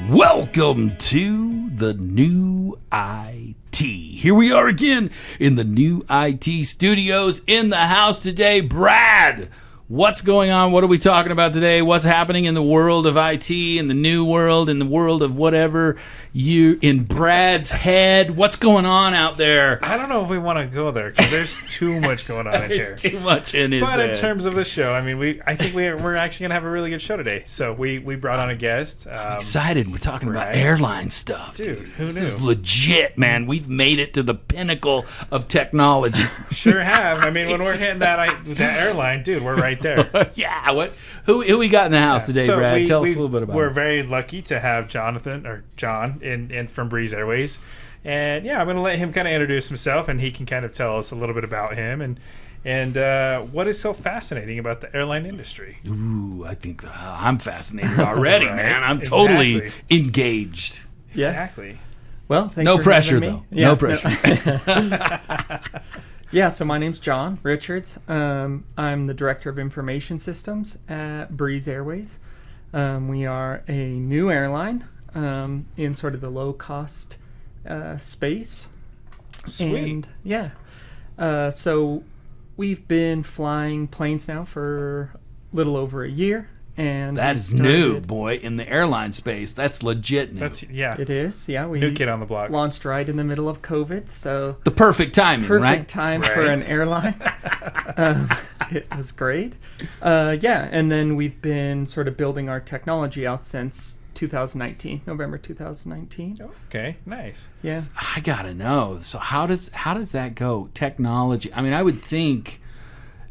Welcome to the new IT. Here we are again in the new IT studios. In the house today, Brad. What's going on? What are we talking about today? What's happening in the world of IT, in the new world, in the world of whatever you in Brad's head? What's going on out there? I don't know if we want to go there because there's too much going on in here. There's too much in his But head. in terms of the show, I mean, I think we're actually gonna have a really good show today. So we brought on a guest. Excited. We're talking about right. airline stuff. Dude, who This knew? is legit, man. We've made it to the pinnacle of technology. Sure have. I mean, when we're hitting that airline, dude, we're right there. Yeah. What? Who we got in the house today, So Brad? Tell us a little bit about We're it. very lucky to have John in from Breeze Airways. And yeah, I'm going to let him kind of introduce himself, and he can kind of tell us a little bit about him and what is so fascinating about the airline industry. Ooh, I think I'm fascinated already, Right. man. I'm totally Exactly. engaged. Yeah. Exactly. Well, thanks No for pressure, having me. though. No pressure. Yeah, so my name's John Richards. I'm the Director of Information Systems at Breeze Airways. We are a new airline in sort of the low-cost space. Sweet. And yeah, so we've been flying planes now for a little over a year. And That we is new, started- boy, in the airline space. That's legit new. It is, yeah. We New kid on the block. launched right in the middle of COVID, so the perfect timing, perfect right? time Right. for an airline. It was great. Yeah, and then we've been sort of building our technology out since 2019, November 2019. Okay, nice. Yeah. I gotta know. So how does that go? Technology. I mean, I would think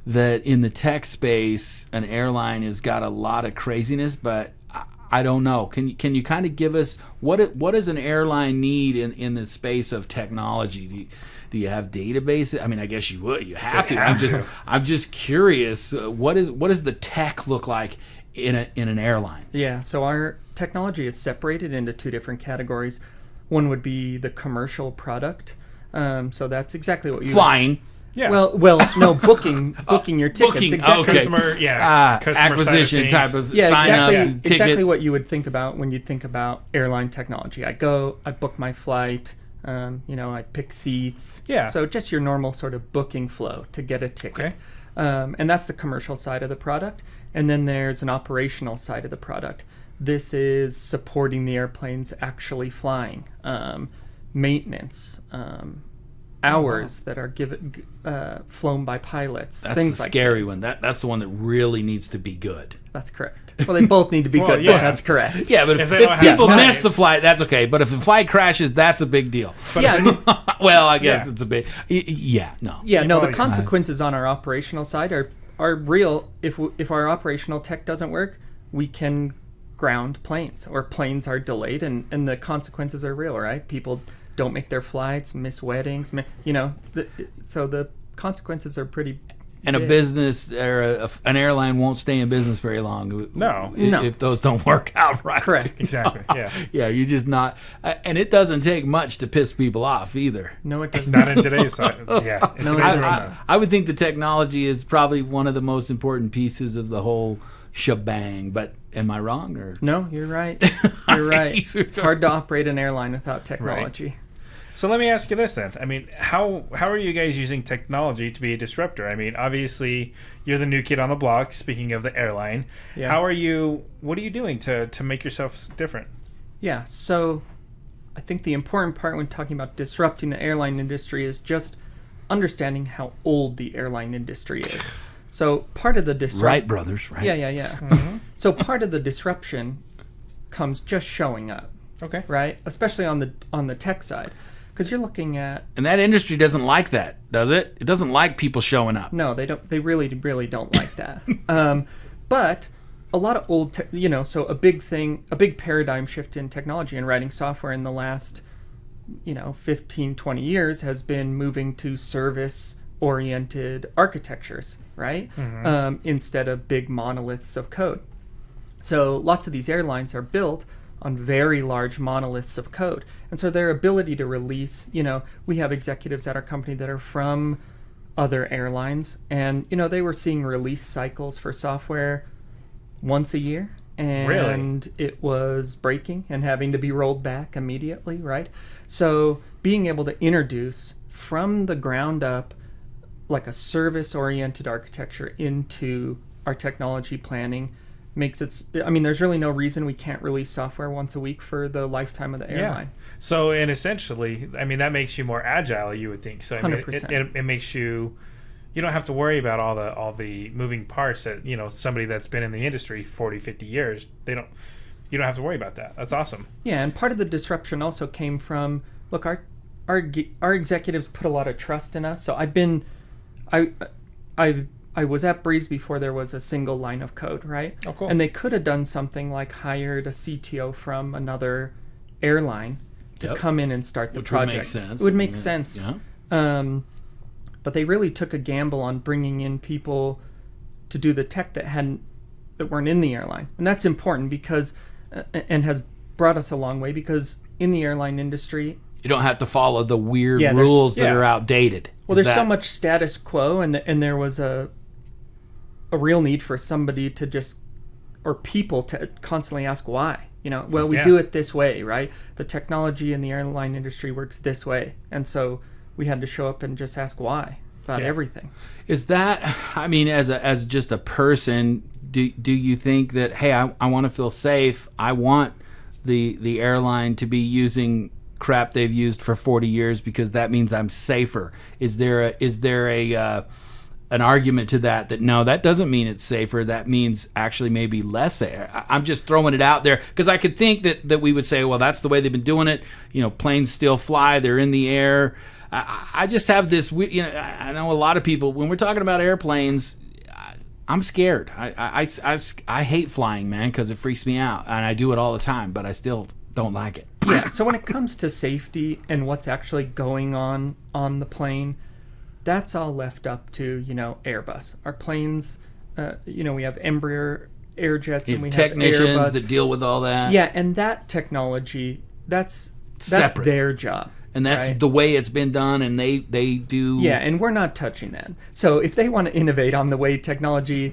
that in the tech space, an airline has got a lot of craziness, but I don't know. Can you kind of give us what does an airline need in the space of technology? Do you have databases? I mean, I guess you would. You have to. I'm just curious. What does the tech look like in an airline? Yeah, so our technology is separated into two different categories. One would be the commercial product. So that's exactly what you Flying. Yeah. Well, no, booking your tickets. Booking, Exactly. okay. Customer Acquisition side of type of Yeah, sign exactly. up tickets. Exactly what you would think about when you think about airline technology. I book my flight. I pick seats. Yeah. So just your normal sort of booking flow to get a ticket. Okay. And that's the commercial side of the product. And then there's an operational side of the product. This is supporting the airplanes actually flying, maintenance, hours that are flown by pilots. That's things the like scary this. one. That's the one that really needs to be good. That's correct. Well, they both need to be Well, good, yeah. but that's correct. Yeah, but If if they don't have people miss planes- the flight, that's okay. But if the flight crashes, that's a big deal. Yeah, I mean, Well, I guess Yeah. it's a big. Yeah, no. yeah, no, Oh, the yeah. consequences on our operational side are real. If our operational tech doesn't work, we can ground planes, or planes are delayed, and the consequences are real, right? People don't make their flights, miss weddings, so the consequences are pretty. And a big. business or an airline won't stay in business very long. No. If those don't work out right. Correct. Exactly. Yeah. Yeah, you just not. And it doesn't take much to piss people off either. No, it doesn't. Not in today's side. Yeah. In No, today's it doesn't. world. I would think the technology is probably one of the most important pieces of the whole shebang. But am I wrong? Or No, you're right. You're right. It's hard to operate an airline without technology. So let me ask you this then. I mean, how are you guys using technology to be a disruptor? I mean, obviously you're the new kid on the block. Speaking of the airline, Yeah. what are you doing to make yourself different? Yeah, so I think the important part when talking about disrupting the airline industry is just understanding how old the airline industry is. So part of the disruption... Wright brothers, right? Yeah. So part of the disruption comes just showing up, Okay. right? Especially on the tech side. Because you're looking at... And that industry doesn't like that, does it? It doesn't like people showing up. No, they don't. They really don't like that. But a lot of old, so a big paradigm shift in technology and writing software in the last, 15, 20 years has been moving to service-oriented architectures, right? Instead of big monoliths of code. So lots of these airlines are built on very large monoliths of code. And so their ability to release, we have executives at our company that are from other airlines, and, they were seeing release cycles for software once a year, and it was breaking and having to be rolled back immediately, right? So being able to introduce from the ground up like a service-oriented architecture into our technology planning makes it, I mean, there's really no reason we can't release software once a week for the lifetime of the airline. So, and essentially, I mean, that makes you more agile, you would think. So, I mean, 100%. it makes you don't have to worry about all the moving parts that, somebody that's been in the industry 40, 50 years, you don't have to worry about that. That's awesome. Yeah, and part of the disruption also came from, look, our executives put a lot of trust in us. So I was at Breeze before there was a single line of code, right? Oh, cool. And they could have done something like hired a CTO from another airline to come in and start the project. Would make sense. It would make sense. Yeah. But they really took a gamble on bringing in people to do the tech that weren't in the airline. And that's important because, and has brought us a long way, because in the airline industry, you don't have to follow the weird rules that are outdated. Well, there's so much status quo, and there was a real need for somebody to just, or people to constantly ask why. We do it this way, right? The technology in the airline industry works this way. And so we had to show up and just ask why about everything. Is that, I mean, as just a person, do you think that, hey, I want to feel safe. I want the airline to be using crap they've used for 40 years because that means I'm safer? Is there an argument to that no, that doesn't mean it's safer, that means actually maybe less safe? I'm just throwing it out there because I could think that we would say, well, that's the way they've been doing it. Planes still fly, they're in the air. I just have this, I know a lot of people, when we're talking about airplanes, I'm scared. I hate flying, man, because it freaks me out, and I do it all the time, but I still don't like it. Yeah, so when it comes to safety and what's actually going on the plane, that's all left up to, Airbus. Our planes, we have Embraer air jets, and we have technicians Airbus that deal with all that. Yeah, and that technology, that's separate. their job. And that's right? the way it's been done, and they do... Yeah, and we're not touching that. So if they want to innovate on the way technology,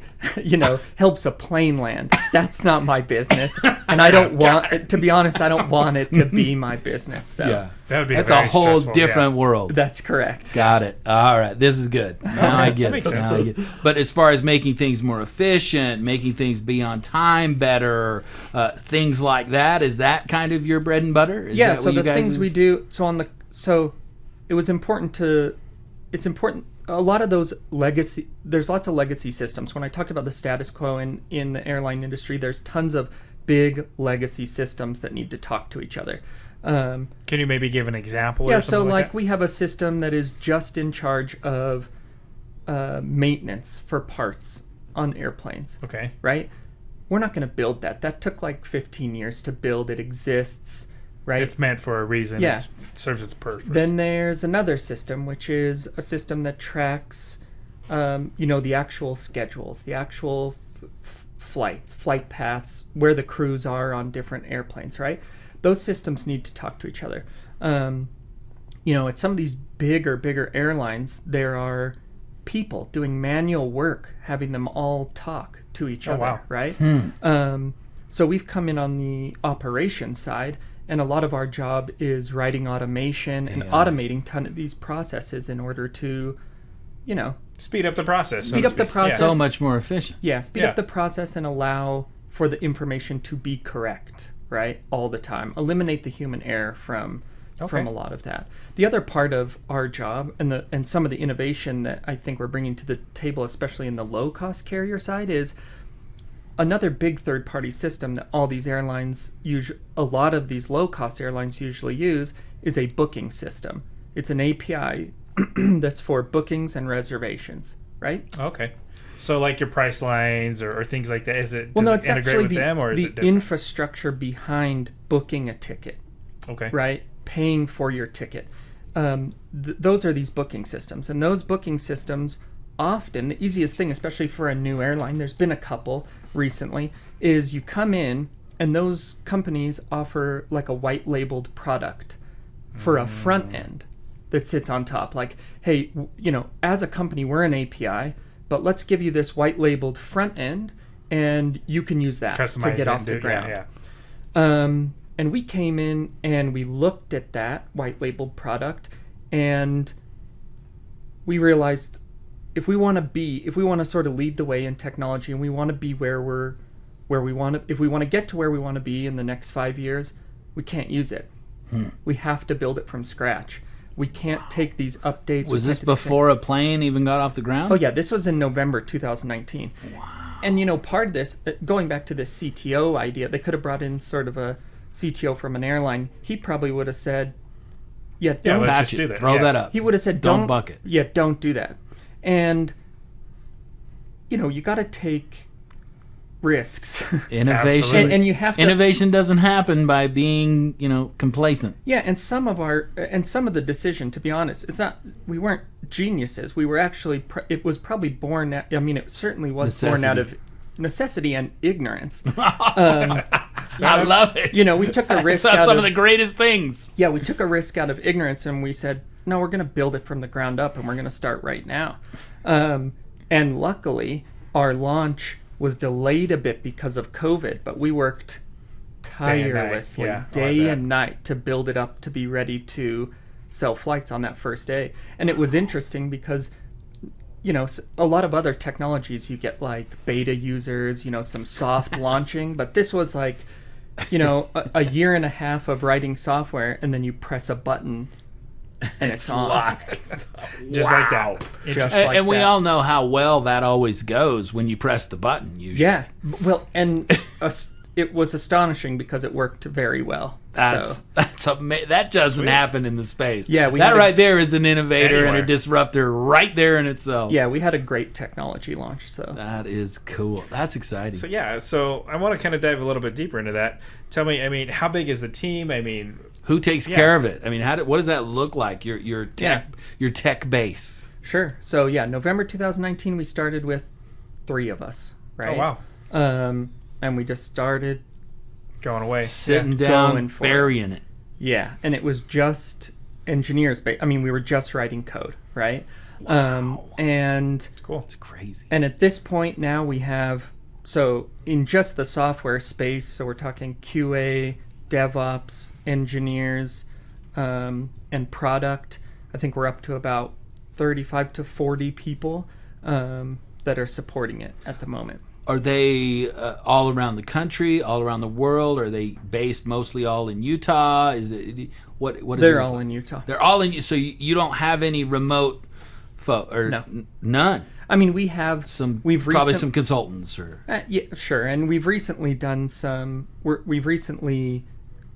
helps a plane land, that's not my business. And I don't want, to be honest, I don't want it to be my business. So Yeah. That would be That's very a whole stressful, different world. That's correct. Got it. All right. This is good. Now I get That it. makes sense. Now I get it. But as far as making things more efficient, making things be on time better, things like that, is that kind of your bread and butter? Is that So what the you guys things we do, it's important, a lot of those there's lots of legacy systems. When I talked about the status quo in the airline industry, there's tons of big legacy systems that need to talk to each other. Can you maybe give an example? Yeah, or something so like that? we have a system that is just in charge of maintenance for parts on airplanes. Okay. Right? We're not going to build that. That took like 15 years to build. It exists, right? It's meant for a reason. Yeah. It serves its purpose. Then there's another system, which is a system that tracks, the actual schedules, the actual flight paths, where the crews are on different airplanes, right? Those systems need to talk to each other. At some of these bigger airlines, there are people doing manual work, having them all talk to each other, wow. right? So we've come in on the operation side, and a lot of our job is writing automation and automating ton of these processes in order to, speed up the process. Speed up the process. So much more efficient. Yeah, speed up the process and allow for the information to be correct, right, all the time. Eliminate the human error from a lot of that. The other part of our job and some of the innovation that I think we're bringing to the table, especially in the low-cost carrier side, is another big third-party system that all these airlines a lot of these low-cost airlines usually use is a booking system. It's an API that's for bookings and reservations, right? Okay. So like your price lines or things like that, does it it's integrate actually with them, or is it the different? infrastructure behind booking a ticket, Okay. right? Paying for your ticket. Those are these booking systems. And those booking systems, often, the easiest thing, especially for a new airline, there's been a couple recently, is you come in and those companies offer like a white labeled product for a front end that sits on top. Like, hey, as a company, we're an API, but let's give you this white labeled front end, and you can use that Customize to get it off and the do it. ground. Yeah. And we came in and we looked at that white labeled product, and we realized if we want to sort of lead the way in technology, and we want to be where we want to, if we want to get to where we want to be in the next 5 years, we can't use it. We have to build it from scratch. We can't take these updates. Was this before a plane even got off the ground? Oh yeah, this was in November 2019. Wow. And you know, part of this, going back to this CTO idea, they could have brought in sort of a CTO from an airline. He probably would have said, "Yeah, don't let's Patch just it. do that. Throw Yeah. that up. He would have said, Don't buck it. Yeah, don't do that." And you know, you got to take risks. Innovation. Absolutely. And you have to. Innovation doesn't happen by being, complacent. Yeah, and some of the decision, to be honest, it's not. We weren't geniuses. We were actually. It was probably born. I mean, it certainly was born out of necessity and ignorance. I love it. You know, we took a risk. Some of the greatest things. Yeah, we took a risk out of ignorance, and we said, no, we're going to build it from the ground up, and we're going to start right now. And luckily, our launch was delayed a bit because of COVID, but we worked tirelessly, day and night, to build it up to be ready to sell flights on that first day. And it was interesting because, you know, a lot of other technologies, you get like beta users, some soft launching, but this was like, a year and a half of writing software, and then you press a button and it's on. Just like that. Just And, like and we that. all know how well that always goes when you press the button, usually. Yeah. Well, and it was astonishing because it worked very well. That doesn't Sweet. happen in the space. Yeah, that right there is an innovator and Anywhere. a disruptor right there in itself. Yeah, we had a great technology launch. So That is cool. That's exciting. So I want to kind of dive a little bit deeper into that. Tell me, I mean, how big is the team? I mean, Who takes care of it? I mean, what does that look like? Your tech base. Sure. So yeah, November 2019, we started with 3 of us. Right. oh wow, And we just started. going away. Sitting going down, for burying it. Yeah, and it was just engineers. I mean, we were just writing code, right? And Cool. It's crazy. And at this point now we have, so in just the software space, so we're talking QA, DevOps, engineers, and product. I think we're up to about 35 to 40 people that are supporting it at the moment. Are they all around the country, all around the world? Are they based mostly all in Utah? Is it what is They're it all like? in Utah. They're all in. So you don't have any remote or No. None. I mean, we have Probably some consultants or yeah, sure. And we've recently done some. We've recently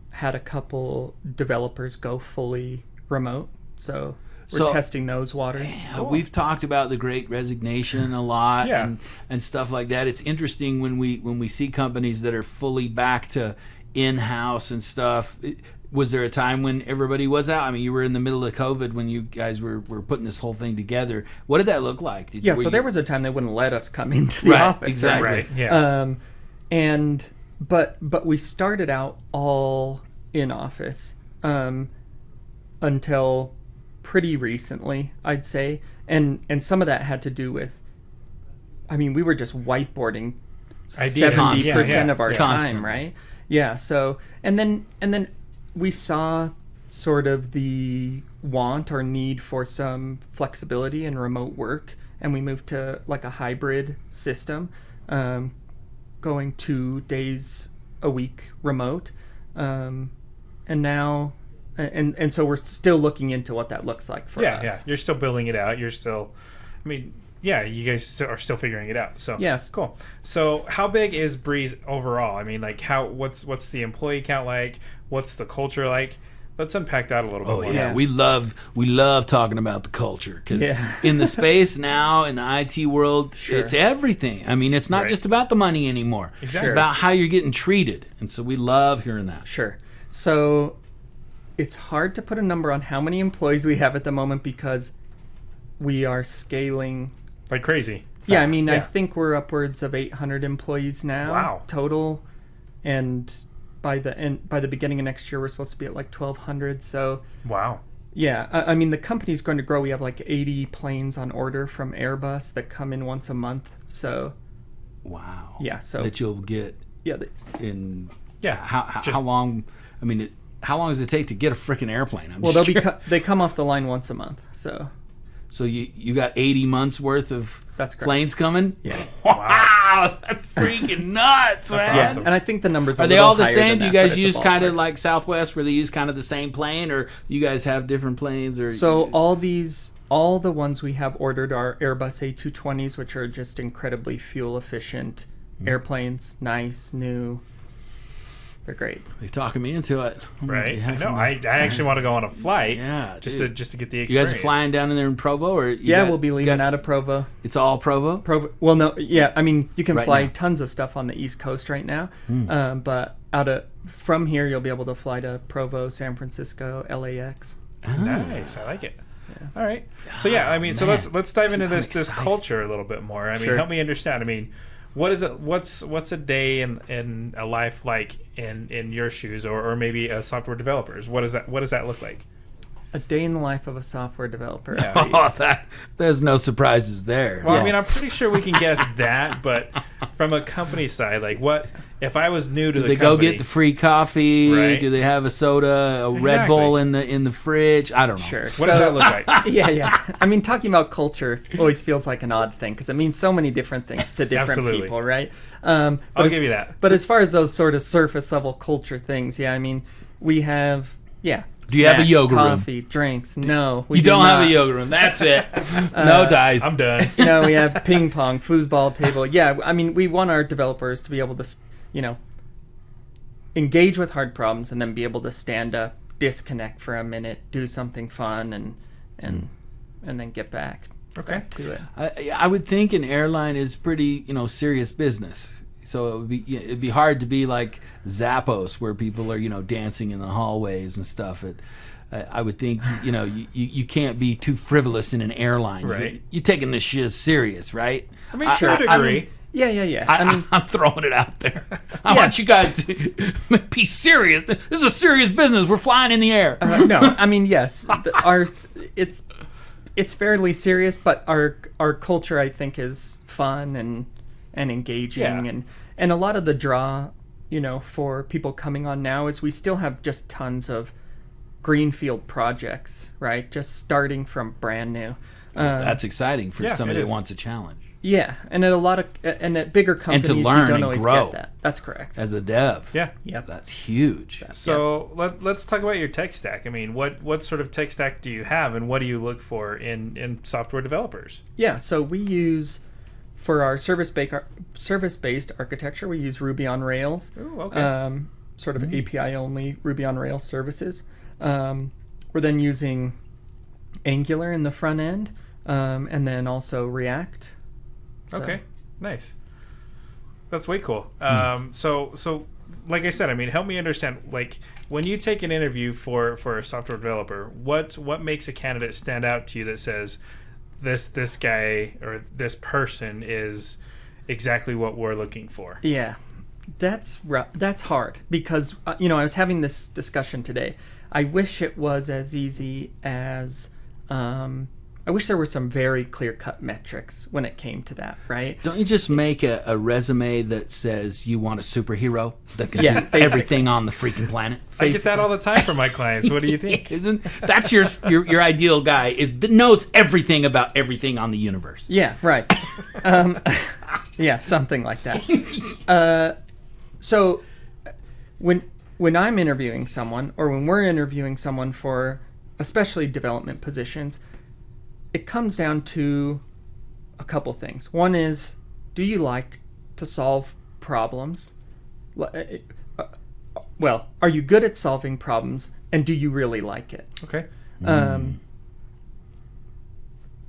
had a couple developers go fully remote, so we're testing those waters. We've talked about the Great Resignation a lot and stuff like that. It's interesting when we see companies that are fully back to in-house and stuff. Was there a time when everybody was out? I mean, you were in the middle of COVID when you guys were putting this whole thing together. What did that look like? There was a time they wouldn't let us come into the office. Exactly. Right. Yeah. But we started out all in office until pretty recently, I'd say, and some of that had to do with, I mean, we were just whiteboarding 70% of our time, Constantly. right? Yeah. So and then we saw sort of the want or need for some flexibility in remote work, and we moved to like a hybrid system, going 2 days a week remote, and now. And so we're still looking into what that looks like for us. Yeah, you're still building it out. You're still, I mean, you guys are still figuring it out. So yes, cool. So how big is Breeze overall? I mean, like what's the employee count like? What's the culture like? Let's unpack that a little bit more. yeah. We love talking about the culture because in the space now in the IT world, it's everything. I mean, it's not just about the money anymore. Exactly. It's about how you're getting treated, and so we love hearing that. Sure. So it's hard to put a number on how many employees we have at the moment because we are scaling like crazy. Yeah, I mean, Yeah. I think we're upwards of 800 employees now total, and by the beginning of next year, we're supposed to be at like 1,200. So Wow. yeah, I mean, the company's going to grow. We have like 80 planes on order from Airbus that come in once a month. So Wow. Yeah, so that you'll get yeah, in. Yeah. How long? I mean, how long does it take to get a freaking airplane? well, they come off the line once a month, so So you got 80 months worth of that's correct. planes coming? Yeah. Wow, that's freaking nuts, man. That's awesome. And I think the numbers Are they all the higher same? than Do you that, guys but it's a use kind of ballpark. like Southwest, where they use kind of the same plane, or you guys have different planes? Or So all the ones we have ordered are Airbus A220s, which are just incredibly fuel efficient airplanes, nice, new. They're great. they're talking me into it. Right. Yeah, No, I actually want to go on a flight. Yeah, Just dude. to get the You experience. guys are flying down in there in Provo, or We'll be leaving out of Provo. It's all Provo. Well, no, yeah. I mean, you can Right fly now. tons of stuff on the East Coast right now, but from here you'll be able to fly to Provo, San Francisco, LAX. Nice. I like it. All right. So yeah, I mean, so man. let's dive into I'm this excited. culture a little bit more. I mean, Sure. help me understand. I mean, what is it? What's a day in a life like in your shoes, or maybe a software developer's? What does that look like? A day in the life of a software developer. Yeah. Oh, there's no surprises there. Well, Yeah. I mean, I'm pretty sure we can guess that, but from a company side, like what if I was new to Do the they go company? get the free coffee? Right. Do they have a soda, a Red Exactly. Bull in the fridge? I don't know. Sure. What does that look like? Yeah. I mean, talking about culture always feels like an odd thing because it means so many different things to different Absolutely. people, right? I'll give you that. But as far as those sort of surface level culture things, yeah, I mean, we have, Do you have a snacks, yoga room? coffee, drinks? No, we You do don't have a not. yoga room. That's it. No dice. I'm done. You know, we have ping pong, foosball table. Yeah, I mean, we want our developers to be able to, engage with hard problems and then be able to stand up, disconnect for a minute, do something fun, and then get back Okay. to it. I would think an airline is pretty, serious business. So it'd be hard to be like Zappos, where people are, dancing in the hallways and stuff. I would think, you can't be too frivolous in an airline. Right. You're taking this shit serious, right? I mean, to a degree. I mean, yeah. I mean, I'm throwing it out there. I want you guys to be serious. This is a serious business. We're flying in the air. no, I mean, yes, it's fairly serious, but our culture, I think, is fun and engaging, Yeah. and a lot of the draw, for people coming on now is we still have just tons of greenfield projects, right? Just starting from brand new. That's exciting for Yeah, somebody it that is. wants a challenge. Yeah, and at bigger companies, learn you don't and always grow. get that. That's correct. As a dev. Yeah. Yep. That's huge. So let's talk about your tech stack. I mean, what sort of tech stack do you have, and what do you look for in software developers? Yeah, so we use, for our service-based architecture, we use Ruby on Rails. Ooh, okay. Sort of API-only Ruby on Rails services. We're then using Angular in the front end, and then also React. So- Okay, nice. That's way cool. So like I said, I mean, help me understand. Like, when you take an interview for a software developer, what makes a candidate stand out to you that says this guy or this person is exactly what we're looking for? Yeah, that's hard because I was having this discussion today. I wish it was as easy as I wish there were some very clear-cut metrics when it came to that, right? Don't you just make a resume that says you want a superhero that can Yeah, do basically. everything on the freaking planet? I get that all the time from my clients. What do you think? Isn't that's your ideal guy that knows everything about everything on the universe? Yeah, right. Yeah, something like that. So when I'm interviewing someone, or when we're interviewing someone for especially development positions, it comes down to a couple things. One is, do you like to solve problems? Well, are you good at solving problems, and do you really like it? Okay.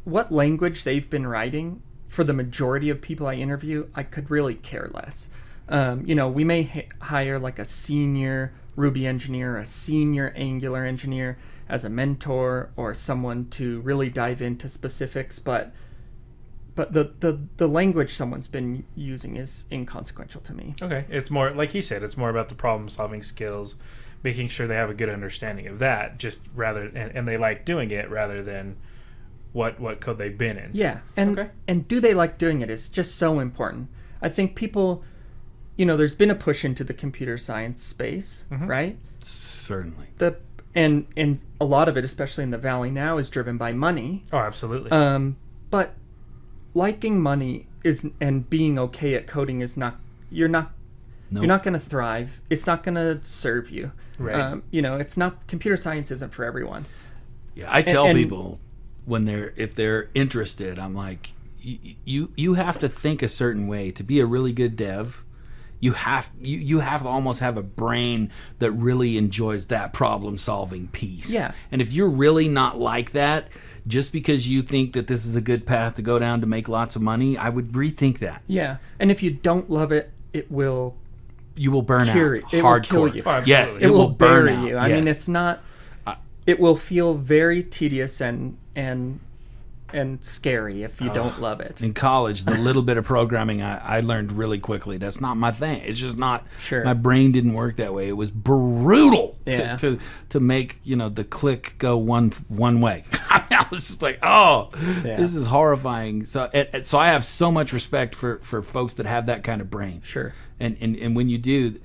What language they've been writing, for the majority of people I interview, I could really care less. We may hire like a senior Ruby engineer, a senior Angular engineer as a mentor, or someone to really dive into specifics, but the language someone's been using is inconsequential to me. Okay. It's more, like you said, it's more about the problem solving skills, making sure they have a good understanding of that, just and they like doing it rather than what code they've been in. Yeah, and Okay. and do they like doing it is just so important. I think people, there's been a push into the computer science space, right? Certainly. And a lot of it, especially in the Valley now, is driven by money. Oh, absolutely. But liking money and being okay at coding is not. You're not going to thrive. It's not going to serve you. Right. It's not. Computer science isn't for everyone. Yeah, I tell people if they're interested, I'm like, you have to think a certain way to be a really good dev. You have to almost have a brain that really enjoys that problem solving piece. Yeah. And if you're really not like that, just because you think that this is a good path to go down to make lots of money, I would rethink that. Yeah. And if you don't love it, you will burn out. It hardcore. will kill you. Oh, yes, it will bury burn out. you. I mean, it's not. It will feel very tedious and scary if you don't love it. In college, the little bit of programming I learned really quickly. That's not my thing. It's just not. Sure. My brain didn't work that way. It was brutal Yeah. to make the click go one way. I was just like, this is horrifying. So I have so much respect for folks that have that kind of brain. Sure. And when you do,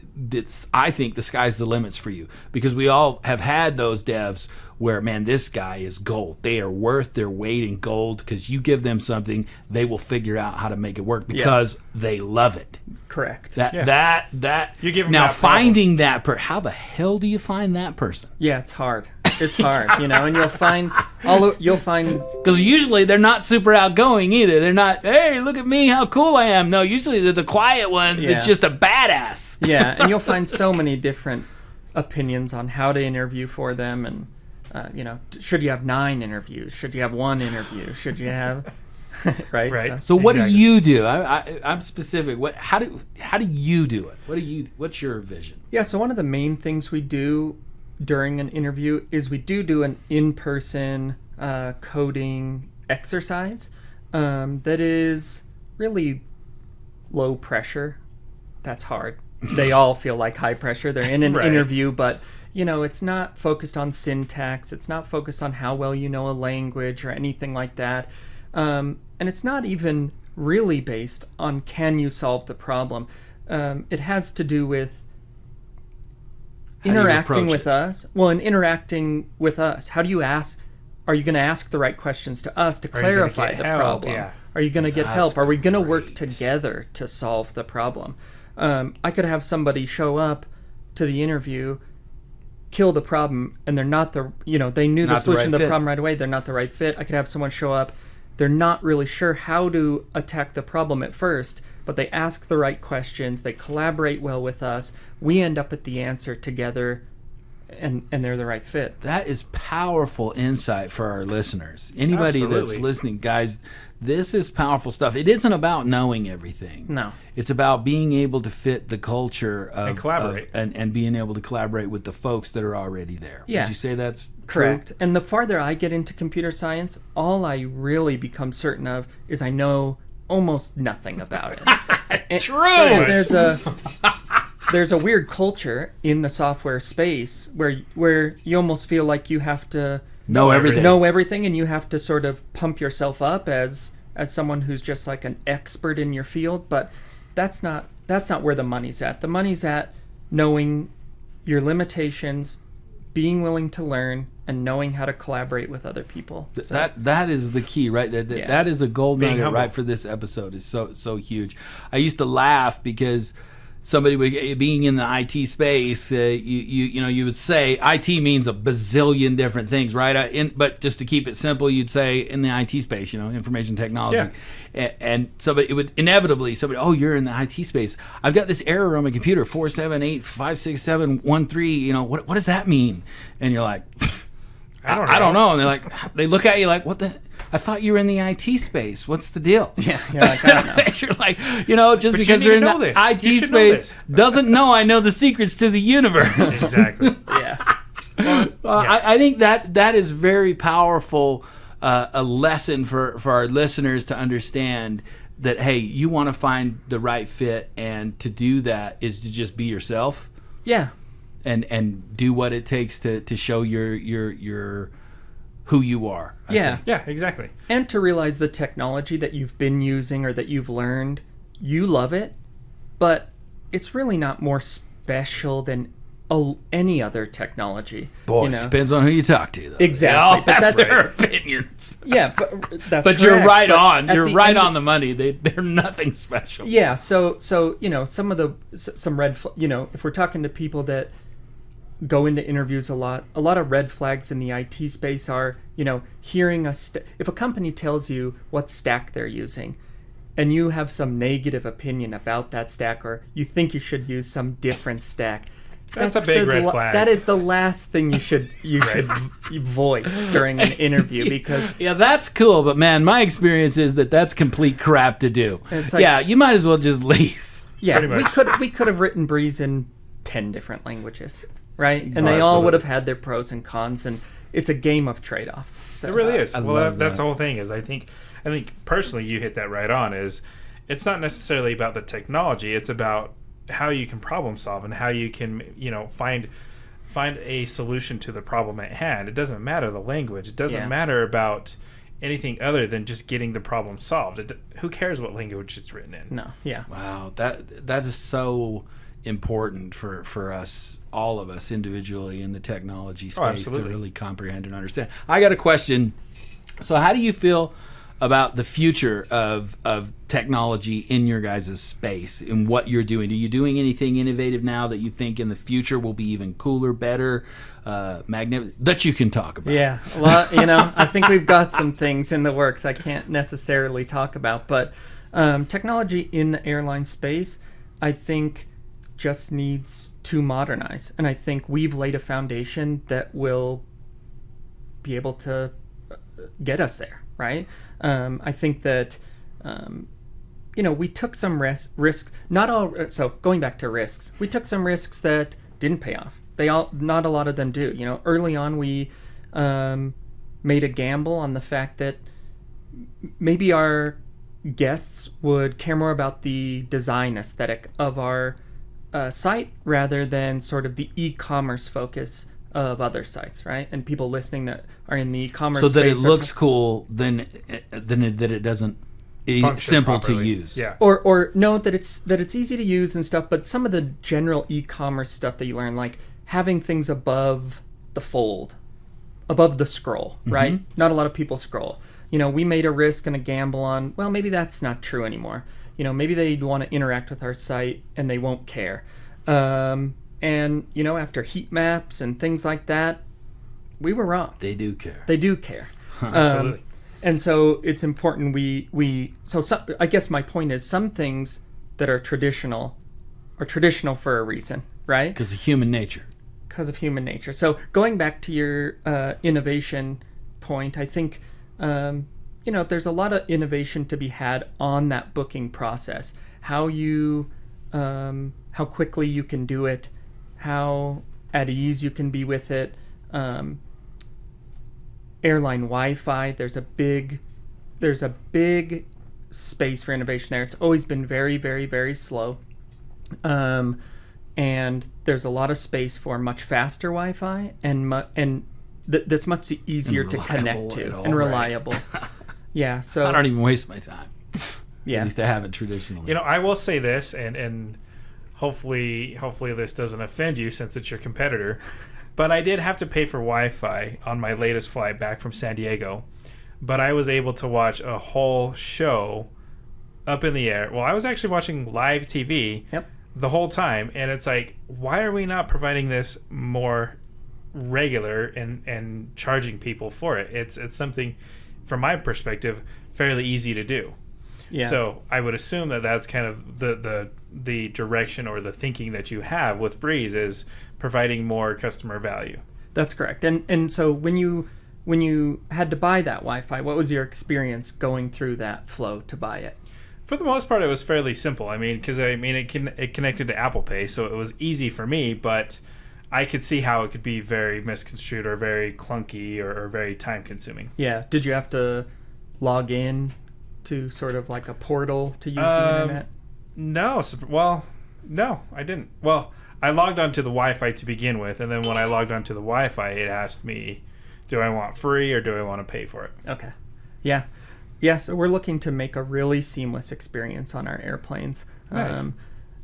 I think the sky's the limits for you, because we all have had those devs where, man, this guy is gold. They are worth their weight in gold, because you give them something, they will figure out how to make it work because they love it. Correct. That you give them now that finding that how the hell do you find that person? Yeah, it's hard. It's hard, and you'll find because usually they're not super outgoing either. They're not, hey, look at me, how cool I am. No, usually they're the quiet ones. Yeah. That's just a badass. Yeah, and you'll find so many different opinions on how to interview for them, and should you have 9 interviews? Should you have 1 interview? Should you have Right. So what do you do? I'm specific. How do you do it? What's your vision? Yeah, so one of the main things we do during an interview is we do an in-person coding exercise that is really low pressure. That's hard. They all feel like high pressure. They're in an interview, but it's not focused on syntax. It's not focused on how well you know a language or anything like that. And it's not even really based on can you solve the problem. It has to do with interacting with us. Well, in interacting with us, how do you ask? Are you going to ask the right questions to us to clarify the problem? Yeah. Are you going to get help? Are we going to work together to solve the problem? I could have somebody show up to the interview, kill the problem, and they're not they knew the solution to the problem right away. They're not the right fit. I could have someone show up, they're not really sure how to attack the problem at first, but they ask the right questions, they collaborate well with us, we end up at the answer together, and they're the right fit. That is powerful insight for our listeners. Anybody that's listening, guys, this is powerful stuff. It isn't about knowing everything. No. It's about being able to fit the culture and collaborate. And being able to collaborate with the folks that are already there. Yeah. Would you say that's correct? true? And the farther I get into computer science, all I really become certain of is I know almost nothing about it. True. There's a weird culture in the software space where you almost feel like you have to know everything, and you have to sort of pump yourself up as someone who's just like an expert in your field, but that's not where the money's at. The money's at knowing your limitations, being willing to learn, and knowing how to collaborate with other people. That is the key, right? That is a gold nugget, right, for this episode. Is so huge. I used to laugh because somebody being in the IT space, you would say IT means a bazillion different things, right? But just to keep it simple, you'd say in the IT space, information technology, and it would inevitably oh, you're in the IT space. I've got this error on my computer 478567113. What does that mean? And you're like, I don't know. And they look at you like, what the? I thought you were in the IT space. What's the deal? Yeah, you're like, I don't know. You're like, just because they're in the IT space doesn't know I know the secrets to the universe. Exactly. Yeah. I think that is very powerful, a lesson for our listeners to understand that, hey, you want to find the right fit, and to do that is to just be yourself. Yeah. And do what it takes to show your who you are. I think. Yeah, exactly. And to realize the technology that you've been using or that you've learned you love it, but it's really not more special than any other technology. Boy, you know? it depends on who you talk to, though. Exactly, They all but have that's their opinions. Yeah, but that's But you're correct. right But on. at You're the right end on the money. They're nothing special. Yeah, so some of the some red if we're talking to people that go into interviews a lot of red flags in the IT space are hearing if a company tells you what stack they're using, and you have some negative opinion about that stack, or you think you should use some different stack. That's a big red flag. That is the last thing you should voice during an interview, because Yeah, that's cool, but man, my experience is that's complete crap to do. It's like- yeah, you might as well just leave. yeah, Pretty we much. could have written Breeze in 10 different languages, right? And they Oh, all absolutely. would have had their pros and cons, and it's a game of trade-offs. So, It really is. I Well, love that's that. the whole thing. Is I think personally, you hit that right on. Is it's not necessarily about the technology. It's about how you can problem solve and how you can find a solution to the problem at hand. It doesn't matter the language. It doesn't Yeah. matter about anything other than just getting the problem solved. Who cares what language it's written in? No, yeah. Wow, that is so important for us, all of us individually in the technology space, to absolutely. really comprehend and understand. I got a question. So how do you feel about the future of technology in your guys' space and what you're doing? Are you doing anything innovative now that you think in the future will be even cooler, better, magnificent, that you can talk about? Yeah, well, I think we've got some things in the works I can't necessarily talk about, but technology in the airline space, I think, just needs to modernize. And I think we've laid a foundation that will be able to get us there, right? I think that, we took some risk. So going back to risks, we took some risks that didn't pay off. Not a lot of them do. Early on, we made a gamble on the fact that maybe our guests would care more about the design aesthetic of our site rather than sort of the e-commerce focus of other sites, right? And people listening that are in the e-commerce So that it space looks cool, then that it doesn't Function simple properly. to use. Yeah. or know that it's easy to use and stuff, but some of the general e-commerce stuff that you learn, like having things above the fold, above the scroll, right? Not a lot of people scroll. We made a risk and a gamble on, well, maybe that's not true anymore. Maybe they'd want to interact with our site and they won't care. And after heat maps and things like that, we were wrong. They do care. They do care. Absolutely. And so it's important I guess my point is, some things that are traditional for a reason, right? Because of human nature. Because of human nature. So going back to your innovation point, I think there's a lot of innovation to be had on that booking process. How quickly you can do it, how at ease you can be with it. Airline Wi-Fi, there's a big space for innovation there. It's always been very, very, very slow. And there's a lot of space for much faster Wi-Fi and that's much easier to connect to and reliable. Yeah, so I don't even waste my time. yeah. At least I haven't traditionally. I will say this, and hopefully this doesn't offend you since it's your competitor, but I did have to pay for Wi-Fi on my latest flight back from San Diego, but I was able to watch a whole show up in the air. Well, I was actually watching live TV the whole time, and it's like, why are we not providing this more regular and charging people for it? It's something, from my perspective, fairly easy to do. Yeah. So I would assume that that's kind of the direction or the thinking that you have with Breeze, is providing more customer value. That's correct. And so when you had to buy that Wi-Fi, what was your experience going through that flow to buy it? For the most part, it was fairly simple. Because it connected to Apple Pay, so it was easy for me. But I could see how it could be very misconstrued or very clunky or very time consuming. Yeah. Did you have to log in to sort of like a portal to use the internet? No. No, I didn't. Well, I logged onto the Wi-Fi to begin with, and then when I logged onto the Wi-Fi, it asked me, do I want free or do I want to pay for it? Okay. Yeah. Yeah, so we're looking to make a really seamless experience on our airplanes. Nice.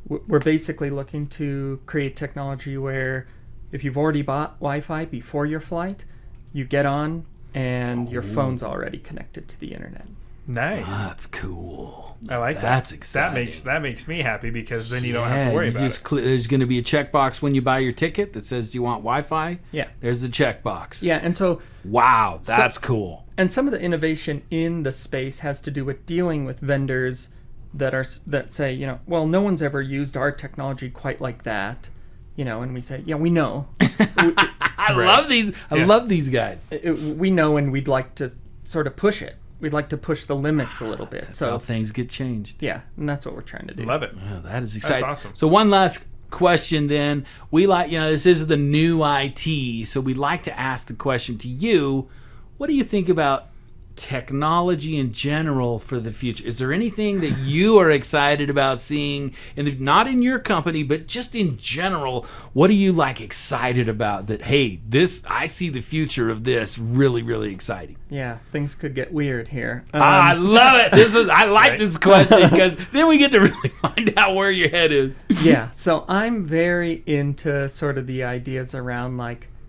We're basically looking to create technology where if you've already bought Wi-Fi before your flight, you get on and your phone's already connected to the internet. Nice. That's cool. I like that. That's exciting. That makes me happy because then you don't have to worry about it. There's going to be a checkbox when you buy your ticket that says, "Do you want Wi-Fi?" Yeah. There's the checkbox. Yeah, and so Wow, that's cool. and some of the innovation in the space has to do with dealing with vendors that say, well, no one's ever used our technology quite like that, and we say, yeah, we know. I love these. I love these guys. We know, and we'd like to sort of push it. We'd like to push the limits a little bit. That's how things get changed. Yeah, and that's what we're trying to do. Love it. Oh, that is exciting. That's awesome. So one last question then. We this is the new IT, so we'd like to ask the question to you. What do you think about technology in general for the future? Is there anything that you are excited about seeing, not in your company, but just in general? What are you excited about that, hey, I see the future of this really, really exciting? Yeah, things could get weird here. I love it. I like this question because then we get to really find out where your head is. Yeah, so I'm very into sort of the ideas around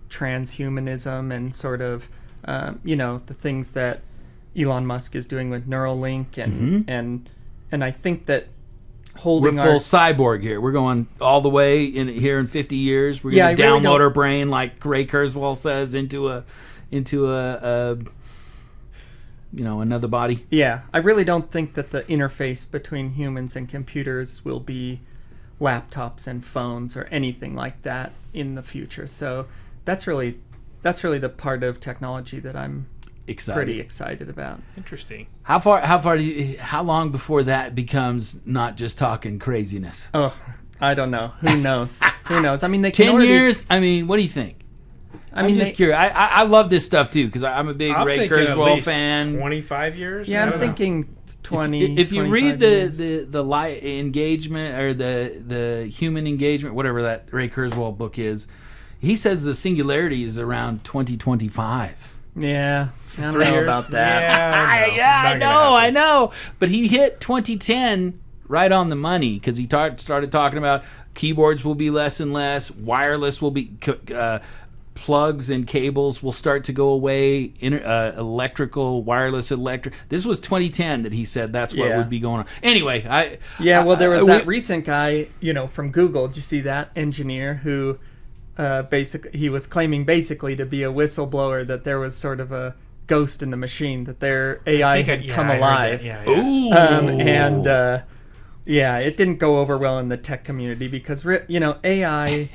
transhumanism and sort of, the things that Elon Musk is doing with Neuralink and I think that holding we're full cyborg here. We're going all the way in 50 years. We're going to download our brain, like Ray Kurzweil says, into a another body. Yeah, I really don't think that the interface between humans and computers will be laptops and phones or anything like that in the future. So that's really the part of technology that I'm pretty excited about. Interesting. How long before that becomes not just talking craziness? Oh, I don't know. Who knows? Who knows? I mean, they 10 years? I mean, what do you think? I'm just curious. I love this stuff too because I'm a big Ray Kurzweil fan. 25 years? Yeah, I'm thinking 20. If you read the light engagement or the human engagement, whatever that Ray Kurzweil book is, he says the singularity is around 2025. Yeah, I don't know about that. I know. But he hit 2010 right on the money because he started talking about keyboards will be less and less, wireless will be, plugs and cables will start to go away, wireless electric. This was 2010 that he said that's what would be going on. Anyway, there was that recent guy, from Google. Did you see that engineer who... he was claiming basically to be a whistleblower that there was sort of a ghost in the machine, that their AI had come alive. Ooh. It didn't go over well in the tech community because AI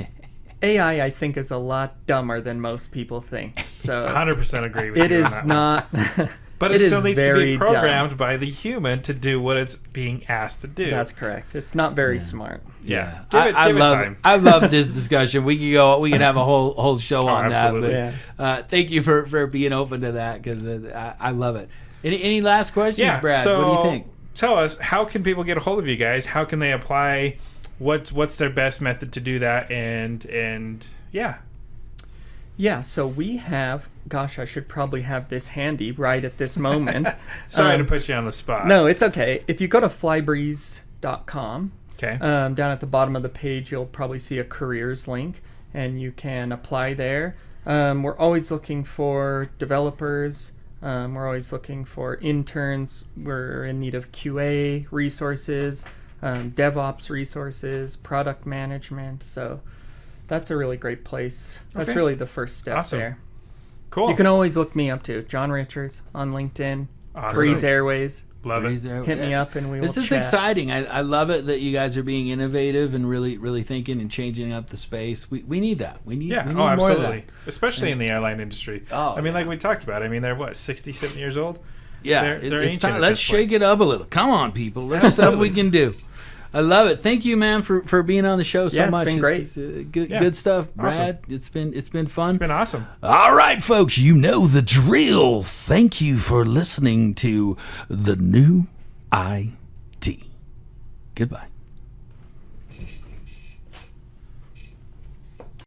I think is a lot dumber than most people think. So 100% agree with you. It is on that. Not. But it still needs to be programmed by the human to do what it's being asked to do. That's correct. It's not very smart. Yeah. Give it time. I love this discussion. We could have a whole show on absolutely. that. But thank you for being open to that because I love it. Any last questions, Brad? So what do you think? Tell us, how can people get a hold of you guys? How can they apply? What's their best method to do that? And yeah. Yeah, so we have, gosh, I should probably have this handy right at this moment. Sorry to put you on the spot. No, it's okay. If you go to flybreeze.com, okay. Down at the bottom of the page, you'll probably see a careers link, and you can apply there. We're always looking for developers. We're always looking for interns. We're in need of QA resources, DevOps resources, product management, so... That's a really great place. That's really the first step there. Cool. You can always look me up too. John Richards on LinkedIn. Awesome. Breeze Airways. Love it. Hit me up and we will chat. This is exciting. I love it that you guys are being innovative and really, really thinking and changing up the space. We need that. We need more absolutely. of that. Especially in the airline industry. Like we talked about. They're what, 60, 70 years old? Yeah. It's time. Let's shake it up a little. Come on, people. There's stuff we can do. I love it. Thank you, man, for being on the show so much. It's been great. Good stuff, Brad. Awesome. It's been fun. It's been awesome. All right, folks, you know the drill. Thank you for listening to the new IT. Goodbye.